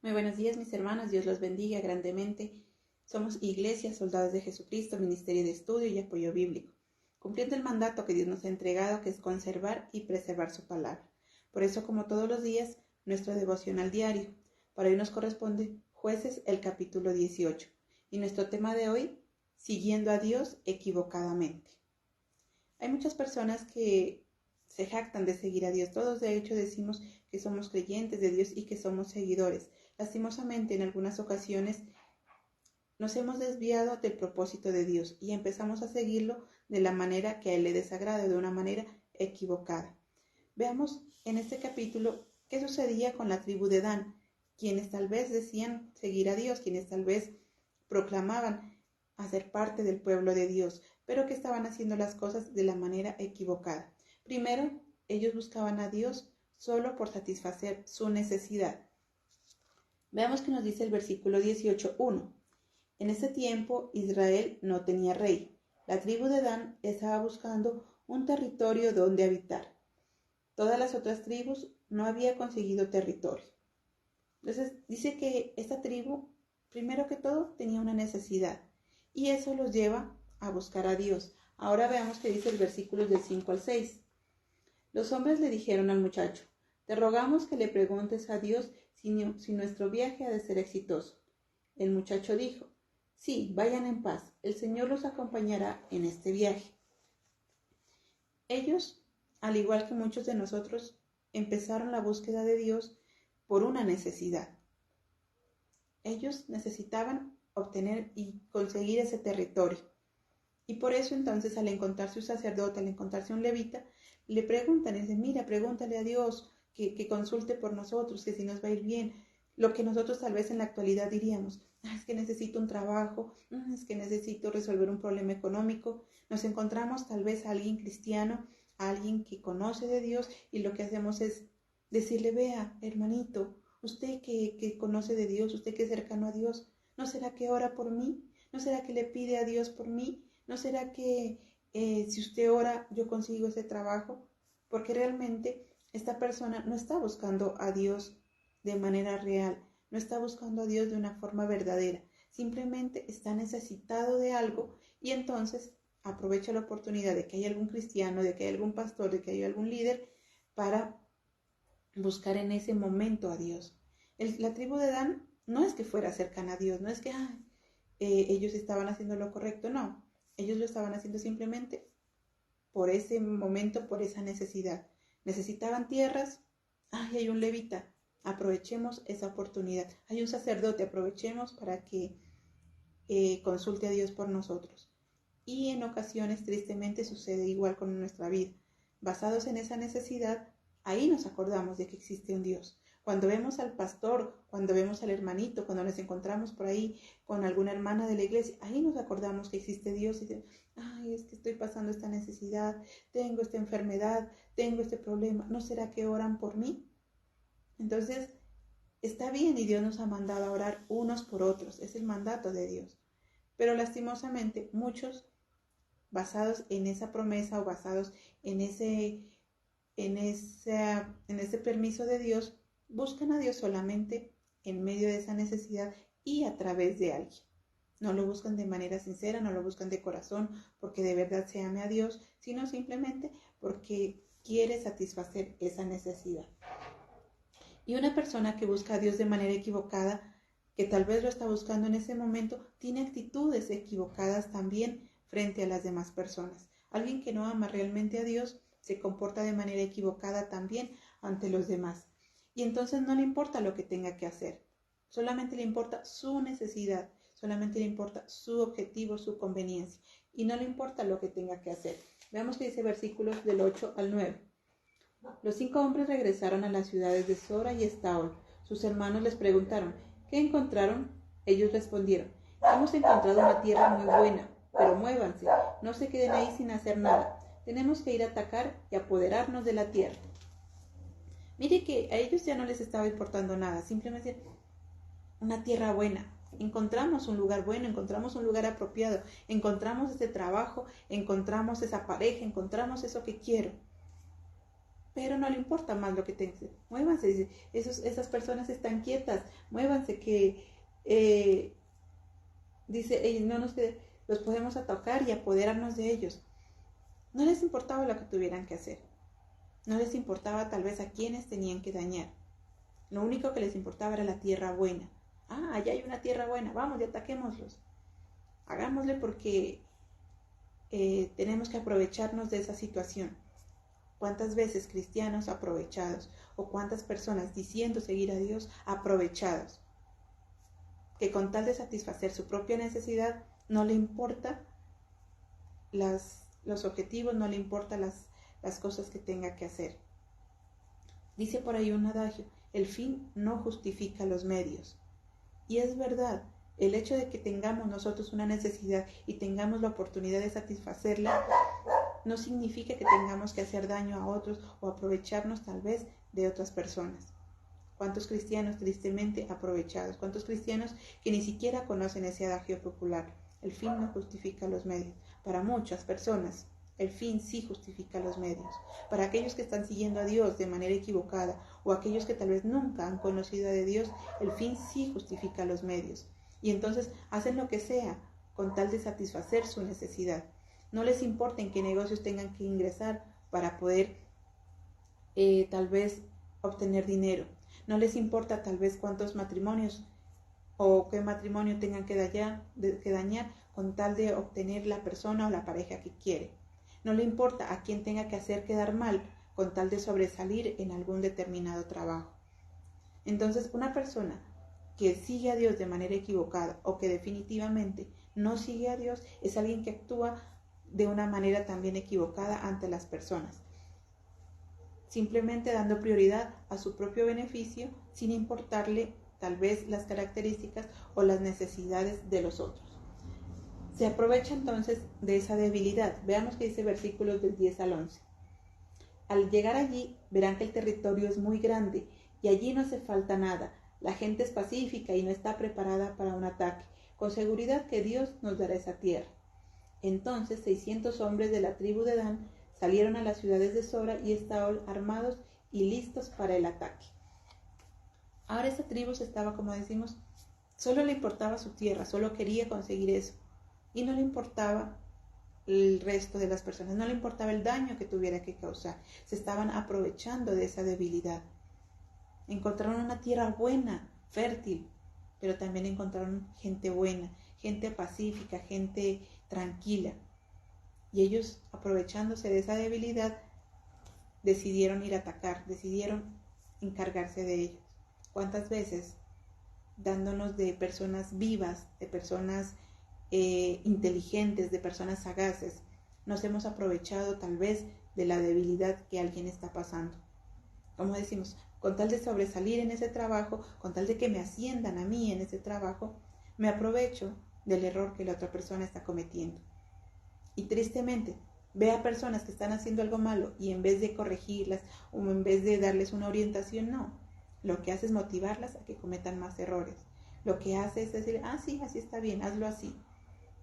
Muy buenos días, mis hermanos. Dios los bendiga grandemente. Somos Iglesia Soldados de Jesucristo, Ministerio de Estudio y Apoyo Bíblico, cumpliendo el mandato que Dios nos ha entregado, que es conservar y preservar su palabra. Por eso, como todos los días, nuestro devocional diario. Para hoy nos corresponde Jueces, el capítulo 18. Y nuestro tema de hoy, siguiendo a Dios equivocadamente. Hay muchas personas que se jactan de seguir a Dios. Todos de hecho decimos que somos creyentes de Dios y que somos seguidores. Lastimosamente, en algunas ocasiones nos hemos desviado del propósito de Dios y empezamos a seguirlo de la manera que a Él le desagrada, de una manera equivocada. Veamos en este capítulo qué sucedía con la tribu de Dan, quienes tal vez decían seguir a Dios, quienes tal vez proclamaban hacer parte del pueblo de Dios, pero que estaban haciendo las cosas de la manera equivocada. Primero, ellos buscaban a Dios solo por satisfacer su necesidad. Veamos que nos dice el versículo 18:1. En ese tiempo Israel no tenía rey. La tribu de Dan estaba buscando un territorio donde habitar. Todas las otras tribus no habían conseguido territorio. Entonces dice que esta tribu, primero que todo, tenía una necesidad y eso los lleva a buscar a Dios. Ahora veamos qué dice el versículo del 5 al 6. Los hombres le dijeron al muchacho: te rogamos que le preguntes a Dios si nuestro viaje ha de ser exitoso. El muchacho dijo: sí, vayan en paz, el Señor los acompañará en este viaje. Ellos, al igual que muchos de nosotros, empezaron la búsqueda de Dios por una necesidad. Ellos necesitaban obtener y conseguir ese territorio. Y por eso entonces, al encontrarse un sacerdote, al encontrarse un levita, le preguntan, y dicen: mira, pregúntale a Dios que consulte por nosotros, que si nos va a ir bien. Lo que nosotros tal vez en la actualidad diríamos: es que necesito un trabajo, es que necesito resolver un problema económico. Nos encontramos tal vez a alguien cristiano, a alguien que conoce de Dios, y lo que hacemos es decirle: vea, hermanito, usted que conoce de Dios, usted que es cercano a Dios, ¿no será que ora por mí? ¿No será que le pide a Dios por mí? ¿No será que si usted ora yo consigo ese trabajo? Porque realmente esta persona no está buscando a Dios de manera real, no está buscando a Dios de una forma verdadera, simplemente está necesitado de algo y entonces aprovecha la oportunidad de que hay algún cristiano, de que hay algún pastor, de que hay algún líder para buscar en ese momento a Dios. La tribu de Dan no es que fuera cercana a Dios, no es que ellos estaban haciendo lo correcto, no. Ellos lo estaban haciendo simplemente por ese momento, por esa necesidad. Necesitaban tierras. Hay un levita, aprovechemos esa oportunidad. Hay un sacerdote, aprovechemos para que consulte a Dios por nosotros. Y en ocasiones, tristemente, sucede igual con nuestra vida. Basados en esa necesidad, ahí nos acordamos de que existe un Dios. Cuando vemos al pastor, cuando vemos al hermanito, cuando nos encontramos por ahí con alguna hermana de la iglesia, ahí nos acordamos que existe Dios y decimos: es que estoy pasando esta necesidad, tengo esta enfermedad, tengo este problema, ¿no será que oran por mí? Entonces, está bien y Dios nos ha mandado a orar unos por otros, es el mandato de Dios. Pero lastimosamente muchos, basados en esa promesa o basados en ese permiso de Dios, buscan a Dios solamente en medio de esa necesidad y a través de alguien. No lo buscan de manera sincera, no lo buscan de corazón porque de verdad se ame a Dios, sino simplemente porque quiere satisfacer esa necesidad. Y una persona que busca a Dios de manera equivocada, que tal vez lo está buscando en ese momento, tiene actitudes equivocadas también frente a las demás personas. Alguien que no ama realmente a Dios se comporta de manera equivocada también ante los demás. Y entonces no le importa lo que tenga que hacer, solamente le importa su necesidad, solamente le importa su objetivo, su conveniencia, y no le importa lo que tenga que hacer. Veamos que dice versículos del 8 al 9. Los 5 hombres regresaron a las ciudades de Sora y Estaol. Sus hermanos les preguntaron: ¿qué encontraron? Ellos respondieron: hemos encontrado una tierra muy buena, pero muévanse, no se queden ahí sin hacer nada. Tenemos que ir a atacar y apoderarnos de la tierra. Mire que a ellos ya no les estaba importando nada, simplemente una tierra buena. Encontramos un lugar bueno, encontramos un lugar apropiado, encontramos ese trabajo, encontramos esa pareja, encontramos eso que quiero. pero no le importa más lo que tengan. Muévanse, dice, esas personas están quietas, muévanse que, dice, no nos los podemos atacar y apoderarnos de ellos. No les importaba lo que tuvieran que hacer, no les importaba tal vez a quienes tenían que dañar. Lo único que les importaba era la tierra buena. Allá hay una tierra buena, vamos y ataquémoslos. Hagámosle porque tenemos que aprovecharnos de esa situación. ¿Cuántas veces cristianos aprovechados o cuántas personas diciendo seguir a Dios aprovechados? Que con tal de satisfacer su propia necesidad no le importa los objetivos, no le importa las cosas que tenga que hacer. Dice por ahí un adagio, el fin no justifica los medios. Y es verdad, el hecho de que tengamos nosotros una necesidad y tengamos la oportunidad de satisfacerla, no significa que tengamos que hacer daño a otros o aprovecharnos tal vez de otras personas. ¿Cuántos cristianos tristemente aprovechados? ¿Cuántos cristianos que ni siquiera conocen ese adagio popular? El fin no justifica los medios. Para muchas personas, el fin sí justifica los medios. Para aquellos que están siguiendo a Dios de manera equivocada o aquellos que tal vez nunca han conocido a Dios, el fin sí justifica los medios. Y entonces hacen lo que sea con tal de satisfacer su necesidad. No les importa en qué negocios tengan que ingresar para poder tal vez obtener dinero. No les importa tal vez cuántos matrimonios o qué matrimonio tengan que dañar con tal de obtener la persona o la pareja que quiere. No le importa a quién tenga que hacer quedar mal con tal de sobresalir en algún determinado trabajo. Entonces, una persona que sigue a Dios de manera equivocada o que definitivamente no sigue a Dios es alguien que actúa de una manera también equivocada ante las personas, simplemente dando prioridad a su propio beneficio sin importarle tal vez las características o las necesidades de los otros. Se aprovecha entonces de esa debilidad. Veamos qué dice versículos del 10 al 11. Al llegar allí verán que el territorio es muy grande y allí no hace falta nada. La gente es pacífica y no está preparada para un ataque. Con seguridad que Dios nos dará esa tierra. Entonces 600 hombres de la tribu de Dan salieron a las ciudades de Sora y estaban armados y listos para el ataque. Ahora esa tribu se estaba, como decimos, solo le importaba su tierra, solo quería conseguir eso. Y no le importaba el resto de las personas, no le importaba el daño que tuviera que causar. Se estaban aprovechando de esa debilidad. Encontraron una tierra buena, fértil, pero también encontraron gente buena, gente pacífica, gente tranquila. Y ellos, aprovechándose de esa debilidad, decidieron ir a atacar, decidieron encargarse de ellos. ¿Cuántas veces, dándonos de personas vivas, de personas inteligentes, de personas sagaces, nos hemos aprovechado tal vez de la debilidad que alguien está pasando? Como decimos, con tal de sobresalir en ese trabajo, con tal de que me asciendan a mí en ese trabajo, me aprovecho del error que la otra persona está cometiendo. Y tristemente, ve a personas que están haciendo algo malo y en vez de corregirlas o en vez de darles una orientación, no. Lo que hace es motivarlas a que cometan más errores. Lo que hace es decir, sí, así está bien, hazlo así,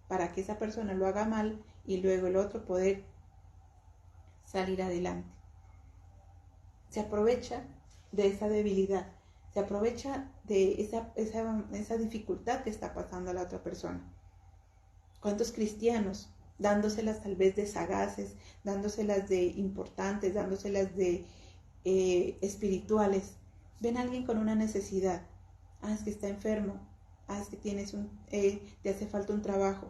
para que esa persona lo haga mal y luego el otro poder salir adelante. Se aprovecha de esa debilidad, se aprovecha de esa dificultad que está pasando a la otra persona. ¿Cuántos cristianos, dándoselas tal vez de sagaces, dándoselas de importantes, dándoselas de espirituales, ven a alguien con una necesidad? Es que está enfermo, es que te hace falta un trabajo.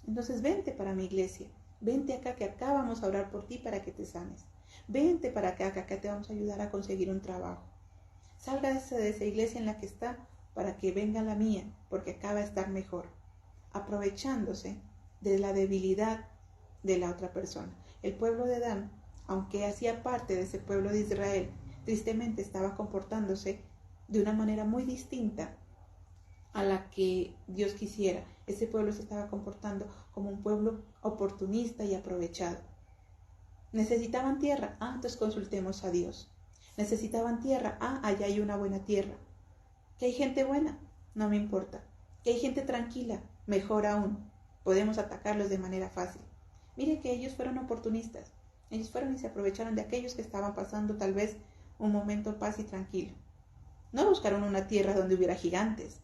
Entonces vente para mi iglesia, vente acá que acá vamos a orar por ti para que te sanes. Vente para acá que acá te vamos a ayudar a conseguir un trabajo. Salga de esa iglesia en la que está para que venga la mía, porque acá va a estar mejor. Aprovechándose de la debilidad de la otra persona. El pueblo de Dan, aunque hacía parte de ese pueblo de Israel, tristemente estaba comportándose de una manera muy distinta a la que Dios quisiera. Ese pueblo se estaba comportando como un pueblo oportunista y aprovechado. Necesitaban tierra, entonces consultemos a Dios. Necesitaban tierra, allá hay una buena tierra. ¿Que hay gente buena? No me importa. ¿Que hay gente tranquila? Mejor aún, podemos atacarlos de manera fácil. Mire que ellos fueron oportunistas. Ellos fueron y se aprovecharon de aquellos que estaban pasando tal vez un momento de paz y tranquilo. No buscaron una tierra donde hubiera gigantes,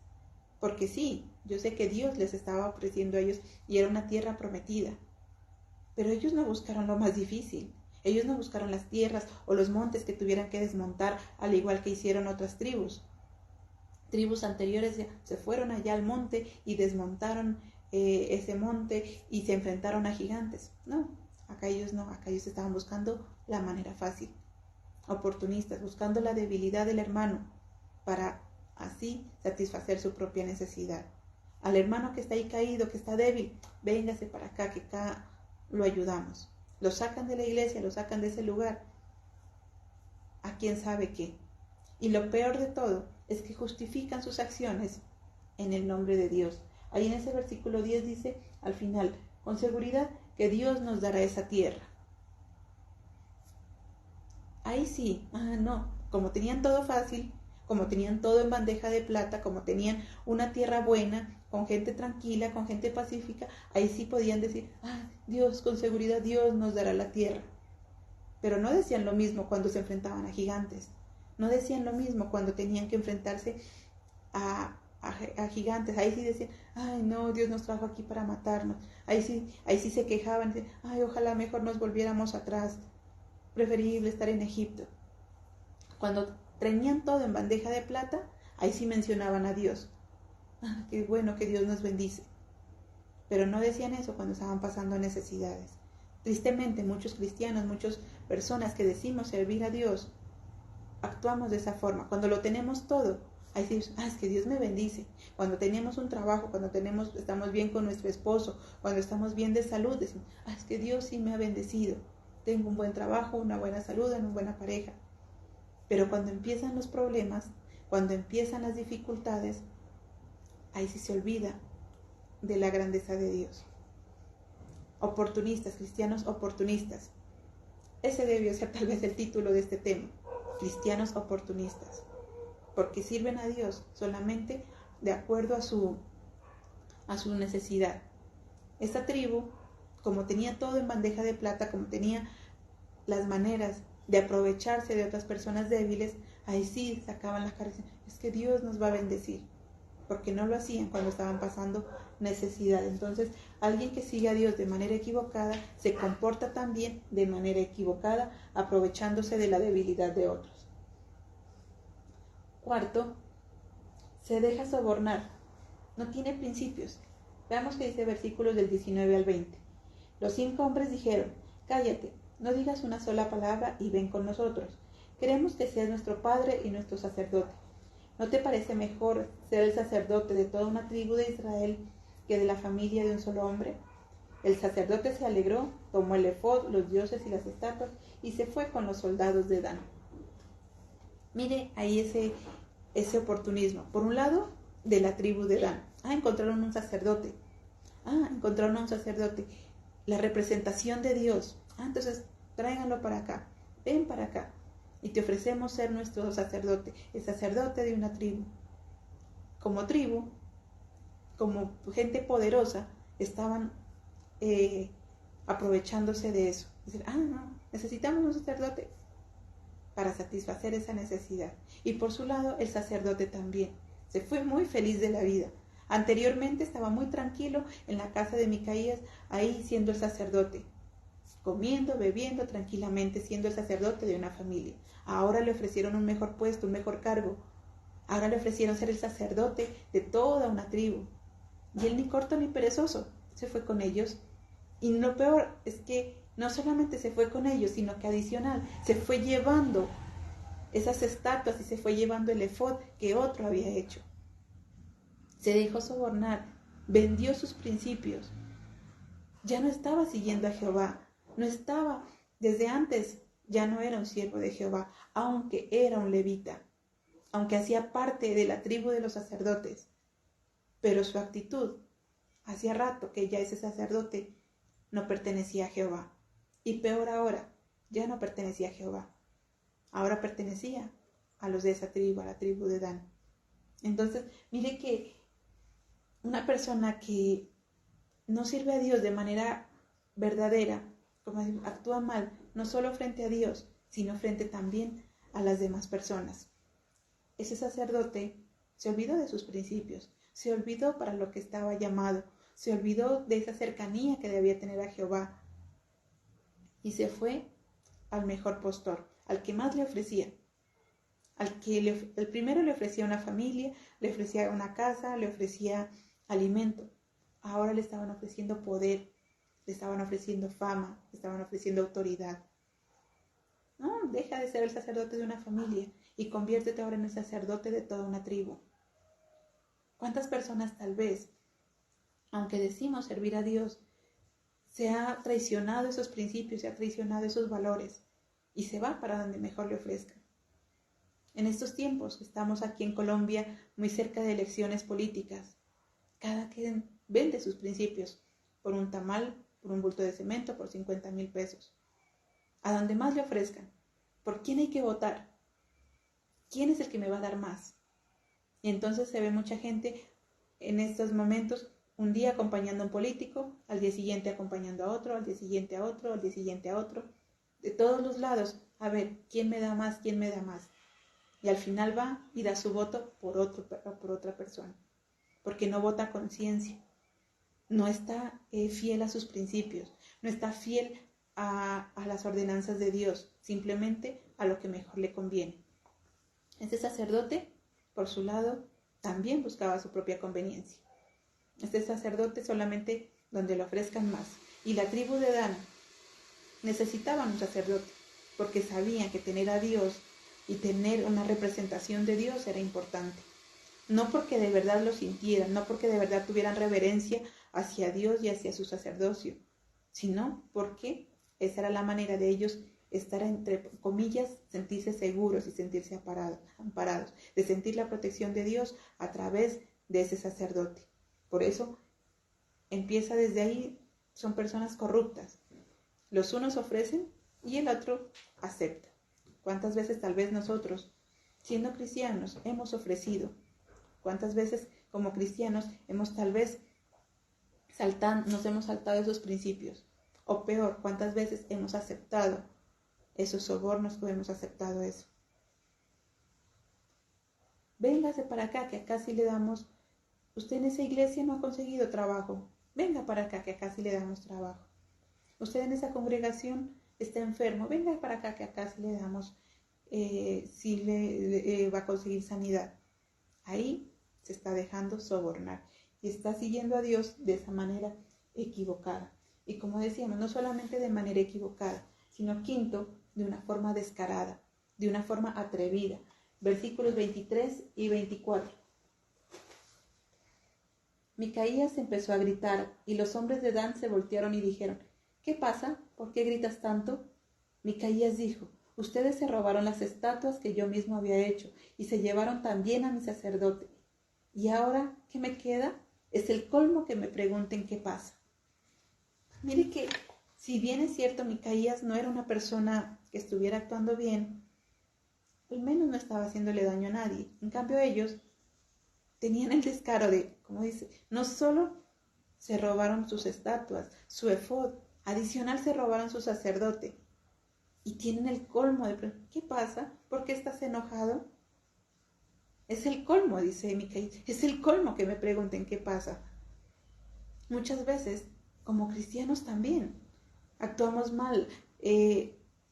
porque sí, yo sé que Dios les estaba ofreciendo a ellos y era una tierra prometida. Pero ellos no buscaron lo más difícil. Ellos no buscaron las tierras o los montes que tuvieran que desmontar, al igual que hicieron otras tribus. Tribus anteriores se fueron allá al monte y desmontaron ese monte y se enfrentaron a gigantes. No, acá ellos estaban buscando la manera fácil. Oportunistas, buscando la debilidad del hermano para así satisfacer su propia necesidad. Al hermano que está ahí caído, que está débil, véngase para acá, que acá lo ayudamos. Lo sacan de la iglesia, lo sacan de ese lugar. A quién sabe qué. Y lo peor de todo es que justifican sus acciones en el nombre de Dios. Ahí en ese versículo 10 dice, al final, con seguridad que Dios nos dará esa tierra. Ahí sí, no, como tenían todo fácil, como tenían todo en bandeja de plata, como tenían una tierra buena, con gente tranquila, con gente pacífica, ahí sí podían decir, Dios, con seguridad Dios nos dará la tierra. Pero no decían lo mismo cuando se enfrentaban a gigantes. No decían lo mismo cuando tenían que enfrentarse a gigantes. Ahí sí decían, no, Dios nos trajo aquí para matarnos. Ahí sí se quejaban, decían, ojalá mejor nos volviéramos atrás. Preferible estar en Egipto. Cuando tenían todo en bandeja de plata, ahí sí mencionaban a Dios. Qué bueno que Dios nos bendice. Pero no decían eso cuando estaban pasando necesidades. Tristemente, muchos cristianos, muchas personas que decimos servir a Dios, actuamos de esa forma. Cuando lo tenemos todo, ahí sí, es que Dios me bendice. Cuando tenemos un trabajo, cuando estamos bien con nuestro esposo, cuando estamos bien de salud, decimos, es que Dios sí me ha bendecido. Tengo un buen trabajo, una buena salud, una buena pareja. Pero cuando empiezan los problemas, cuando empiezan las dificultades, ahí sí se olvida de la grandeza de Dios. Oportunistas, cristianos oportunistas. Ese debió ser tal vez el título de este tema. Cristianos oportunistas. Porque sirven a Dios solamente de acuerdo a su necesidad. Esta tribu, como tenía todo en bandeja de plata, como tenía las maneras de aprovecharse de otras personas débiles, ahí sí sacaban las caras. Es que Dios nos va a bendecir. Porque no lo hacían cuando estaban pasando necesidad. Entonces, alguien que sigue a Dios de manera equivocada se comporta también de manera equivocada, aprovechándose de la debilidad de otros. Cuarto, se deja sobornar. No tiene principios. Veamos qué dice versículos del 19 al 20. Los 5 hombres dijeron, cállate, no digas una sola palabra y ven con nosotros. Queremos que seas nuestro padre y nuestro sacerdote. ¿No te parece mejor ser el sacerdote de toda una tribu de Israel que de la familia de un solo hombre? El sacerdote se alegró, tomó el efod, los dioses y las estatuas y se fue con los soldados de Dan. Mire ahí ese oportunismo. Por un lado, de la tribu de Dan. Encontraron un sacerdote. Encontraron a un sacerdote. La representación de Dios. Entonces, tráiganlo para acá. Ven para acá. Y te ofrecemos ser nuestro sacerdote. El sacerdote de una tribu. Como tribu, como gente poderosa, estaban aprovechándose de eso. Decir, no, necesitamos un sacerdote para satisfacer esa necesidad. Y por su lado, el sacerdote también. Se fue muy feliz de la vida. Anteriormente estaba muy tranquilo en la casa de Micaías, ahí siendo el sacerdote, comiendo, bebiendo tranquilamente, siendo el sacerdote de una familia. Ahora le ofrecieron un mejor puesto, un mejor cargo. Ahora le ofrecieron ser el sacerdote de toda una tribu. Y él ni corto ni perezoso se fue con ellos. Y lo peor es que no solamente se fue con ellos, sino que adicional se fue llevando esas estatuas y se fue llevando el efod que otro había hecho. Se dejó sobornar, vendió sus principios. Ya no estaba siguiendo a Jehová, no estaba, desde antes ya no era un siervo de Jehová, aunque era un levita, aunque hacía parte de la tribu de los sacerdotes. Pero su actitud, hacía rato que ya ese sacerdote no pertenecía a Jehová. Y peor ahora, ya no pertenecía a Jehová. Ahora pertenecía a los de esa tribu, a la tribu de Dan. Entonces, mire que una persona que no sirve a Dios de manera verdadera, como actúa mal, no solo frente a Dios, sino frente también a las demás personas. Ese sacerdote se olvidó de sus principios, se olvidó para lo que estaba llamado, se olvidó de esa cercanía que debía tener a Jehová y se fue al mejor postor, al que más le ofrecía, el primero le ofrecía una familia, le ofrecía una casa, le ofrecía alimento. Ahora le estaban ofreciendo poder, le estaban ofreciendo fama, le estaban ofreciendo autoridad. No, deja de ser el sacerdote de una familia y conviértete ahora en el sacerdote de toda una tribu. ¿Cuántas personas tal vez, aunque decimos servir a Dios, se ha traicionado esos principios, se ha traicionado esos valores y se va para donde mejor le ofrezcan? En estos tiempos estamos aquí en Colombia muy cerca de elecciones políticas. Cada quien vende sus principios por un tamal, por un bulto de cemento, por 50,000 pesos. A donde más le ofrezcan. ¿Por quién hay que votar? ¿Quién es el que me va a dar más? Y entonces se ve mucha gente en estos momentos, un día acompañando a un político, al día siguiente acompañando a otro, al día siguiente a otro, al día siguiente a otro. De todos los lados, a ver, ¿quién me da más? ¿Quién me da más? Y al final va y da su voto por otra persona, porque no vota a conciencia, no está fiel a sus principios, no está fiel a las ordenanzas de Dios, simplemente a lo que mejor le conviene. Este sacerdote, por su lado, también buscaba su propia conveniencia. Este sacerdote solamente donde le ofrezcan más. Y la tribu de Dan necesitaban un sacerdote, porque sabían que tener a Dios y tener una representación de Dios era importante. No porque de verdad lo sintieran, no porque de verdad tuvieran reverencia hacia Dios y hacia su sacerdocio, sino porque esa era la manera de ellos estar, entre comillas, sentirse seguros y sentirse amparados, de sentir la protección de Dios a través de ese sacerdote. Por eso empieza desde ahí, son personas corruptas. Los unos ofrecen y el otro acepta. ¿Cuántas veces tal vez nosotros, siendo cristianos, hemos ofrecido? ¿Cuántas veces como cristianos hemos tal vez nos hemos saltado esos principios? O peor, ¿cuántas veces hemos aceptado esos sobornos o hemos aceptado eso? Véngase para acá, que acá sí le damos. Usted en esa iglesia no ha conseguido trabajo. Venga para acá, que acá sí le damos trabajo. Usted en esa congregación está enfermo. Venga para acá, que acá sí le damos, va a conseguir sanidad. Ahí se está dejando sobornar y está siguiendo a Dios de esa manera equivocada. Y como decíamos, no solamente de manera equivocada, sino quinto, de una forma descarada, de una forma atrevida. Versículos 23 y 24. Micaías empezó a gritar y los hombres de Dan se voltearon y dijeron: ¿Qué pasa? ¿Por qué gritas tanto? Micaías dijo: Ustedes se robaron las estatuas que yo mismo había hecho y se llevaron también a mi sacerdote. ¿Y ahora qué me queda? Es el colmo que me pregunten qué pasa. Mire que, si bien es cierto, Micaías no era una persona que estuviera actuando bien, al menos no estaba haciéndole daño a nadie. En cambio ellos tenían el descaro de, como dice, no solo se robaron sus estatuas, su efod, adicional se robaron su sacerdote. Y tienen el colmo de, ¿qué pasa? ¿Por qué estás enojado? Es el colmo, dice Micaías, es el colmo que me pregunten qué pasa. Muchas veces, como cristianos también, actuamos mal,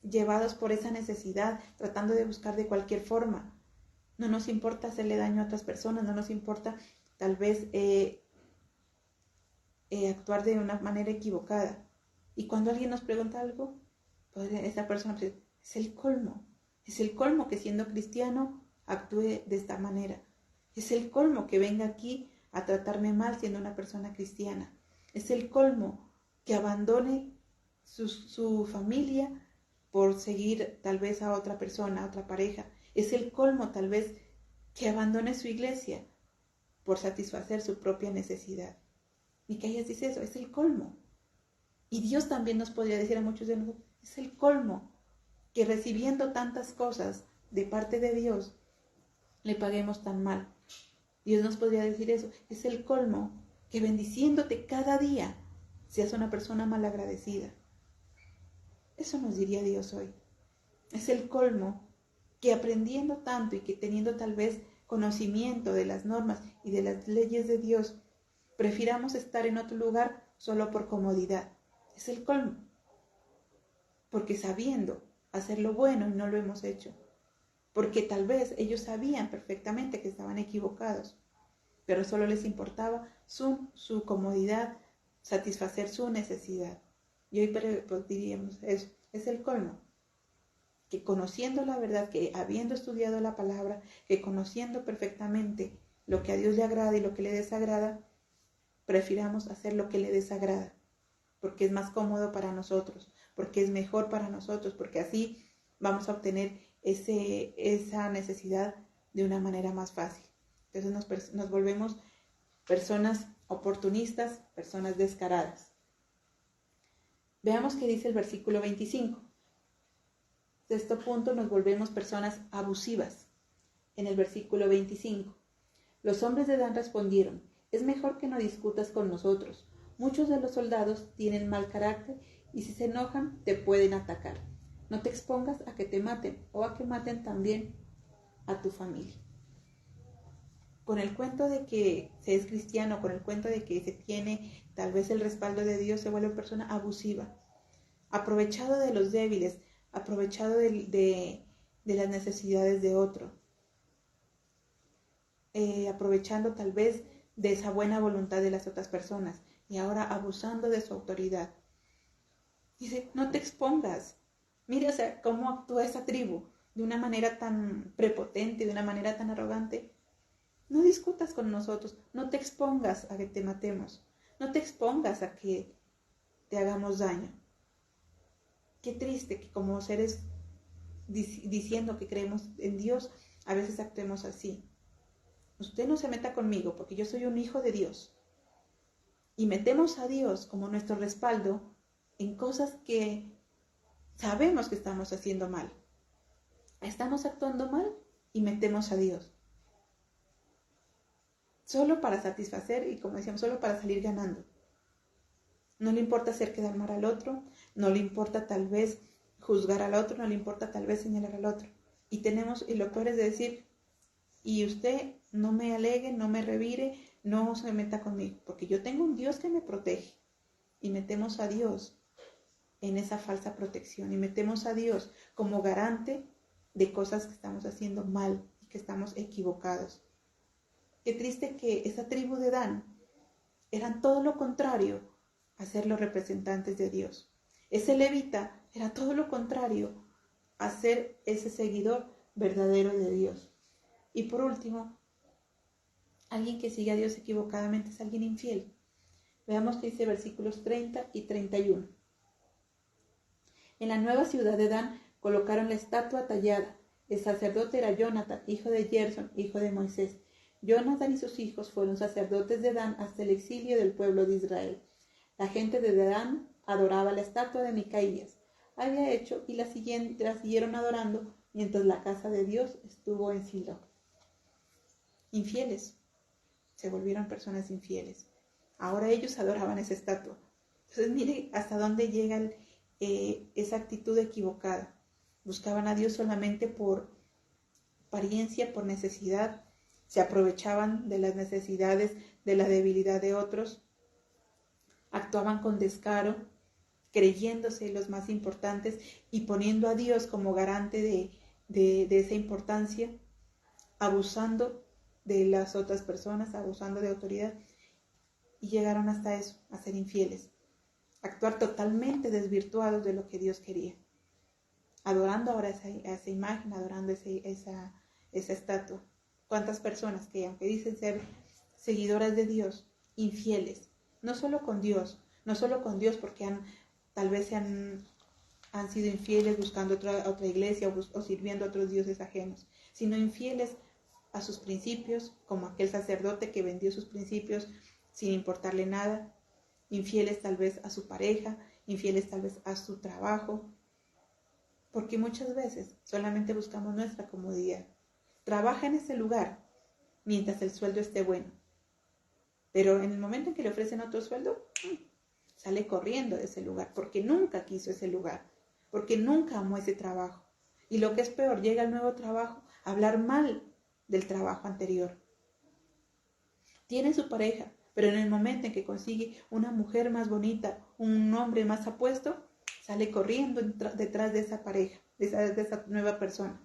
llevados por esa necesidad, tratando de buscar de cualquier forma. No nos importa hacerle daño a otras personas, no nos importa tal vez actuar de una manera equivocada. Y cuando alguien nos pregunta algo, pues esa persona dice, es el colmo que siendo cristiano actúe de esta manera. Es el colmo que venga aquí a tratarme mal siendo una persona cristiana. Es el colmo que abandone su familia por seguir tal vez a otra persona, a otra pareja. Es el colmo tal vez que abandone su iglesia por satisfacer su propia necesidad. Micaías dice eso, es el colmo. Y Dios también nos podría decir a muchos de nosotros, es el colmo que recibiendo tantas cosas de parte de Dios, le paguemos tan mal. Dios nos podría decir eso, es el colmo que bendiciéndote cada día seas una persona malagradecida. Eso nos diría Dios hoy. Es el colmo que aprendiendo tanto y que teniendo tal vez conocimiento de las normas y de las leyes de Dios, prefiramos estar en otro lugar solo por comodidad. Es el colmo. Porque sabiendo hacer lo bueno y no lo hemos hecho. Porque tal vez ellos sabían perfectamente que estaban equivocados, pero solo les importaba su comodidad, satisfacer su necesidad. Y hoy pues, diríamos eso, es el colmo. Que conociendo la verdad, que habiendo estudiado la palabra, que conociendo perfectamente lo que a Dios le agrada y lo que le desagrada, prefiramos hacer lo que le desagrada, porque es más cómodo para nosotros, porque es mejor para nosotros, porque así vamos a obtener esa necesidad de una manera más fácil. Entonces nos volvemos personas oportunistas, personas descaradas. Veamos qué dice el versículo 25. De este punto nos volvemos personas abusivas. En el versículo 25. Los hombres de Dan respondieron: es mejor que no discutas con nosotros. Muchos de los soldados tienen mal carácter y si se enojan te pueden atacar. No te expongas a que te maten o a que maten también a tu familia. Con el cuento de que se es cristiano, con el cuento de que se tiene tal vez el respaldo de Dios, se vuelve persona abusiva, aprovechado de los débiles, aprovechado de las necesidades de otro, aprovechando tal vez de esa buena voluntad de las otras personas y ahora abusando de su autoridad. Dice, no te expongas. Mira, o sea, cómo actúa esa tribu de una manera tan prepotente, de una manera tan arrogante. No discutas con nosotros, no te expongas a que te matemos, no te expongas a que te hagamos daño. Qué triste que como seres diciendo que creemos en Dios, a veces actuemos así. Usted no se meta conmigo porque yo soy un hijo de Dios. Y metemos a Dios como nuestro respaldo en cosas que sabemos que estamos haciendo mal. Estamos actuando mal y metemos a Dios. Solo para satisfacer y, como decíamos, solo para salir ganando. No le importa hacer quedar mal al otro, no le importa tal vez juzgar al otro, no le importa tal vez señalar al otro. Y lo peor es de decir, y usted no me alegue, no me revire, no se meta conmigo, porque yo tengo un Dios que me protege. Y metemos a Dios en esa falsa protección y metemos a Dios como garante de cosas que estamos haciendo mal y que estamos equivocados. Qué triste que esa tribu de Dan eran todo lo contrario a ser los representantes de Dios. Ese levita era todo lo contrario a ser ese seguidor verdadero de Dios. Y por último, alguien que sigue a Dios equivocadamente es alguien infiel. Veamos qué dice versículos 30 y 31. En la nueva ciudad de Dan colocaron la estatua tallada. El sacerdote era Jonathan, hijo de Gerson, hijo de Moisés. Jonathan y sus hijos fueron sacerdotes de Dan hasta el exilio del pueblo de Israel. La gente de Dan adoraba la estatua de Micaías. Había hecho y la siguieron adorando mientras la casa de Dios estuvo en Silo. Infieles. Se volvieron personas infieles. Ahora ellos adoraban esa estatua. Entonces mire hasta dónde llega esa actitud equivocada. Buscaban a Dios solamente por apariencia, por necesidad. Se aprovechaban de las necesidades, de la debilidad de otros. Actuaban con descaro, creyéndose los más importantes y poniendo a Dios como garante de esa importancia, abusando de las otras personas, abusando de autoridad, y llegaron hasta eso, a ser infieles, actuar totalmente desvirtuados de lo que Dios quería, adorando ahora esa imagen, adorando esa estatua. ¿Cuántas personas que, aunque dicen ser seguidoras de Dios, infieles, no solo con Dios porque tal vez han sido infieles buscando otra iglesia o sirviendo a otros dioses ajenos, sino infieles a sus principios, como aquel sacerdote que vendió sus principios sin importarle nada, infieles tal vez a su pareja, infieles tal vez a su trabajo, porque muchas veces solamente buscamos nuestra comodidad. Trabaja en ese lugar mientras el sueldo esté bueno, pero en el momento en que le ofrecen otro sueldo, sale corriendo de ese lugar porque nunca quiso ese lugar, porque nunca amó ese trabajo. Y lo que es peor, llega al nuevo trabajo a hablar mal del trabajo anterior. Tiene su pareja, pero en el momento en que consigue una mujer más bonita, un hombre más apuesto, sale corriendo detrás de esa pareja, de esa nueva persona.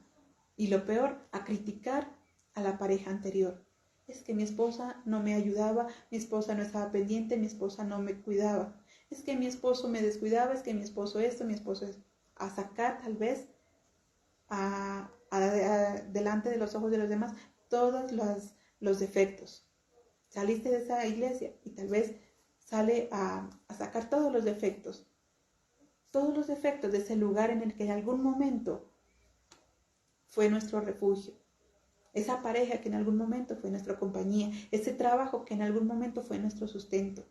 Y lo peor, a criticar a la pareja anterior. Es que mi esposa no me ayudaba, mi esposa no estaba pendiente, mi esposa no me cuidaba. Es que mi esposo me descuidaba, es que mi esposo esto, mi esposo eso. A sacar tal vez delante de los ojos de los demás todos los defectos. Saliste de esa iglesia y tal vez sale a sacar todos los defectos de ese lugar en el que en algún momento fue nuestro refugio, esa pareja que en algún momento fue nuestra compañía, ese trabajo que en algún momento fue nuestro sustento.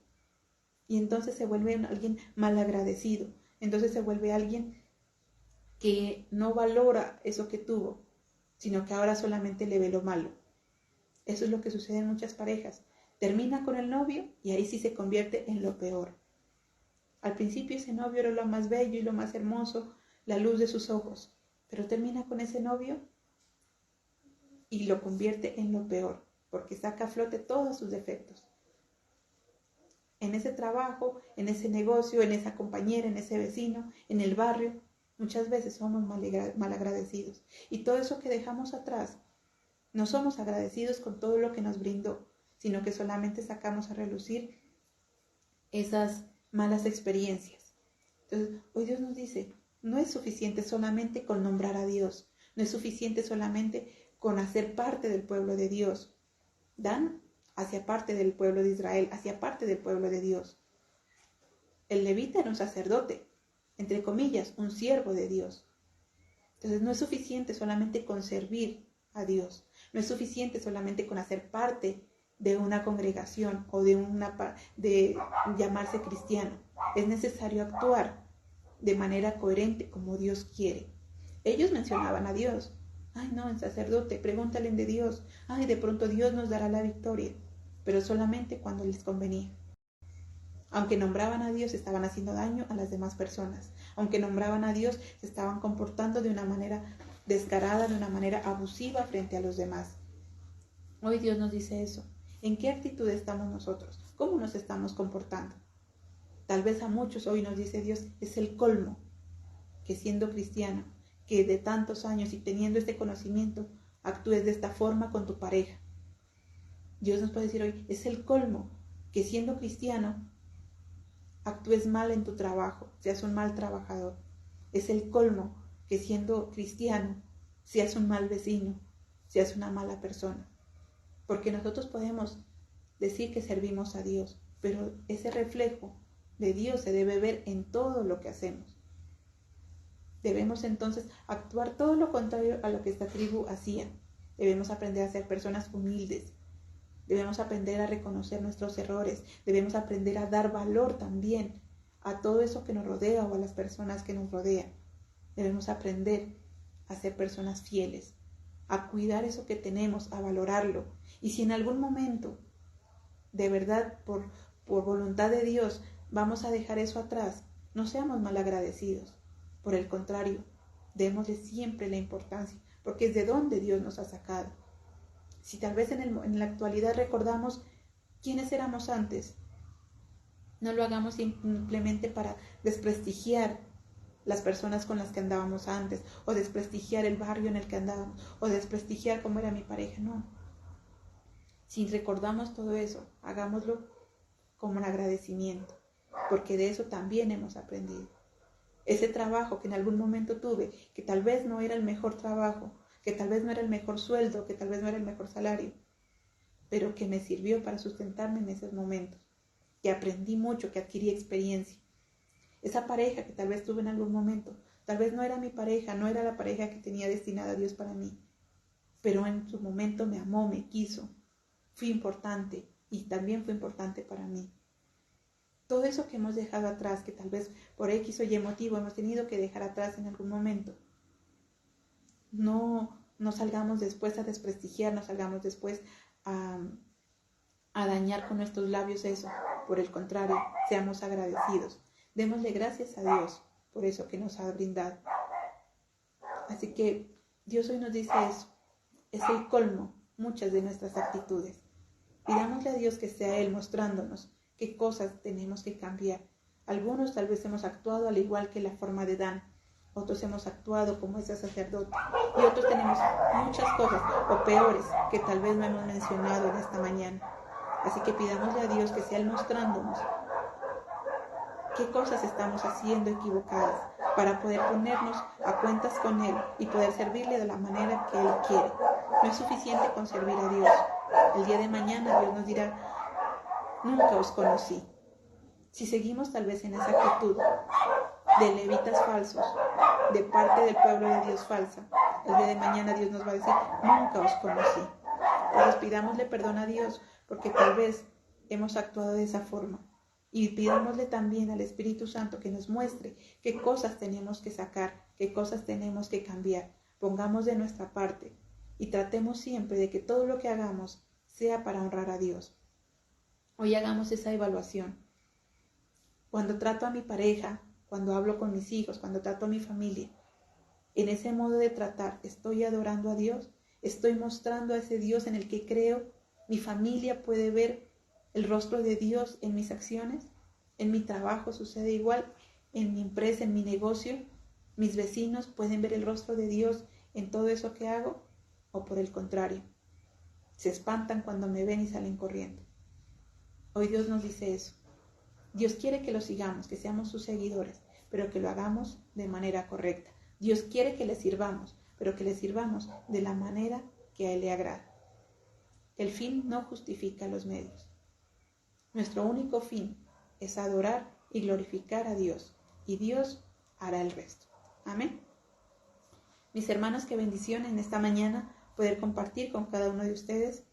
Y entonces se vuelve alguien malagradecido, entonces se vuelve alguien que no valora eso que tuvo, sino que ahora solamente le ve lo malo. Eso es lo que sucede en muchas parejas. Termina con el novio y ahí sí se convierte en lo peor. Al principio ese novio era lo más bello y lo más hermoso, la luz de sus ojos, pero termina con ese novio y lo convierte en lo peor, porque saca a flote todos sus defectos. En ese trabajo, en ese negocio, en esa compañera, en ese vecino, en el barrio, muchas veces somos malagradecidos. Y todo eso que dejamos atrás, no somos agradecidos con todo lo que nos brindó, sino que solamente sacamos a relucir esas malas experiencias. Entonces, hoy Dios nos dice, no es suficiente solamente con nombrar a Dios, no es suficiente solamente con hacer parte del pueblo de Dios. Dan hacia parte del pueblo de Israel, hacia parte del pueblo de Dios. El levita era un sacerdote, entre comillas, un siervo de Dios. Entonces no es suficiente solamente con servir a Dios, no es suficiente solamente con hacer parte de una congregación o de llamarse cristiano. Es necesario actuar de manera coherente como Dios quiere. Ellos mencionaban a Dios. Ay, no, el sacerdote, pregúntale de Dios. Ay, de pronto Dios nos dará la victoria, pero solamente cuando les convenía. Aunque nombraban a Dios, estaban haciendo daño a las demás personas. Aunque nombraban a Dios, se estaban comportando de una manera descarada, de una manera abusiva frente a los demás. Hoy Dios nos dice eso. ¿En qué actitud estamos nosotros? ¿Cómo nos estamos comportando? Tal vez a muchos hoy nos dice Dios, es el colmo que siendo cristiano, que de tantos años y teniendo este conocimiento, actúes de esta forma con tu pareja. Dios nos puede decir hoy, es el colmo que siendo cristiano, actúes mal en tu trabajo, seas un mal trabajador. Es el colmo que siendo cristiano, seas un mal vecino, seas una mala persona. Porque nosotros podemos decir que servimos a Dios, pero ese reflejo de Dios se debe ver en todo lo que hacemos. Debemos entonces actuar todo lo contrario a lo que esta tribu hacía. Debemos aprender a ser personas humildes. Debemos aprender a reconocer nuestros errores. Debemos aprender a dar valor también a todo eso que nos rodea o a las personas que nos rodean. Debemos aprender a ser personas fieles, a cuidar eso que tenemos, a valorarlo. Y si en algún momento, de verdad, por voluntad de Dios, vamos a dejar eso atrás, no seamos malagradecidos. Por el contrario, démosle siempre la importancia, porque es de donde Dios nos ha sacado. Si tal vez en la actualidad recordamos quiénes éramos antes, no lo hagamos simplemente para desprestigiar las personas con las que andábamos antes, o desprestigiar el barrio en el que andábamos, o desprestigiar cómo era mi pareja, no. Si recordamos todo eso, hagámoslo como un agradecimiento, porque de eso también hemos aprendido. Ese trabajo que en algún momento tuve, que tal vez no era el mejor trabajo, que tal vez no era el mejor sueldo, que tal vez no era el mejor salario, pero que me sirvió para sustentarme en esos momentos, que aprendí mucho, que adquirí experiencia. Esa pareja que tal vez tuve en algún momento, tal vez no era mi pareja, no era la pareja que tenía destinada a Dios para mí, pero en su momento me amó, me quiso, fui importante y también fue importante para mí. Todo eso que hemos dejado atrás, que tal vez por X o Y motivo hemos tenido que dejar atrás en algún momento, no salgamos después a desprestigiar, no salgamos después a dañar con nuestros labios eso. Por el contrario, seamos agradecidos. Démosle gracias a Dios por eso que nos ha brindado. Así que Dios hoy nos dice eso. Es el colmo muchas de nuestras actitudes. Pidámosle a Dios que sea Él mostrándonos qué cosas tenemos que cambiar. Algunos tal vez hemos actuado al igual que la forma de Dan. Otros hemos actuado como ese sacerdote. Y otros tenemos muchas cosas, o peores, que tal vez no hemos mencionado en esta mañana. Así que pidámosle a Dios que sea Él mostrándonos qué cosas estamos haciendo equivocadas para poder ponernos a cuentas con Él y poder servirle de la manera que Él quiere. No es suficiente con servir a Dios. El día de mañana Dios nos dirá, nunca os conocí. Si seguimos tal vez en esa actitud de levitas falsos, de parte del pueblo de Dios falsa, el día de mañana Dios nos va a decir, nunca os conocí. Entonces pidámosle perdón a Dios porque tal vez hemos actuado de esa forma. Y pidámosle también al Espíritu Santo que nos muestre qué cosas tenemos que sacar, qué cosas tenemos que cambiar. Pongamos de nuestra parte y tratemos siempre de que todo lo que hagamos sea para honrar a Dios. Hoy hagamos esa evaluación. Cuando trato a mi pareja, cuando hablo con mis hijos, cuando trato a mi familia, en ese modo de tratar, ¿estoy adorando a Dios? ¿Estoy mostrando a ese Dios en el que creo? ¿Mi familia puede ver el rostro de Dios en mis acciones? ¿En mi trabajo sucede igual? ¿En mi empresa, en mi negocio? ¿Mis vecinos pueden ver el rostro de Dios en todo eso que hago? ¿O por el contrario, se espantan cuando me ven y salen corriendo? Hoy Dios nos dice eso. Dios quiere que lo sigamos, que seamos sus seguidores, pero que lo hagamos de manera correcta. Dios quiere que le sirvamos, pero que le sirvamos de la manera que a Él le agrada. El fin no justifica los medios. Nuestro único fin es adorar y glorificar a Dios, y Dios hará el resto. Amén. Mis hermanos, qué bendición en esta mañana poder compartir con cada uno de ustedes.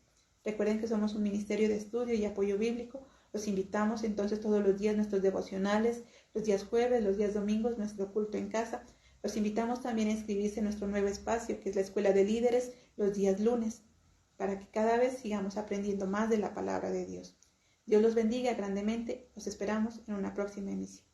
Recuerden que somos un ministerio de estudio y apoyo bíblico. Los invitamos entonces todos los días nuestros devocionales, los días jueves, los días domingos, nuestro culto en casa. Los invitamos también a inscribirse en nuestro nuevo espacio, que es la Escuela de Líderes, los días lunes, para que cada vez sigamos aprendiendo más de la palabra de Dios. Dios los bendiga grandemente. Los esperamos en una próxima emisión.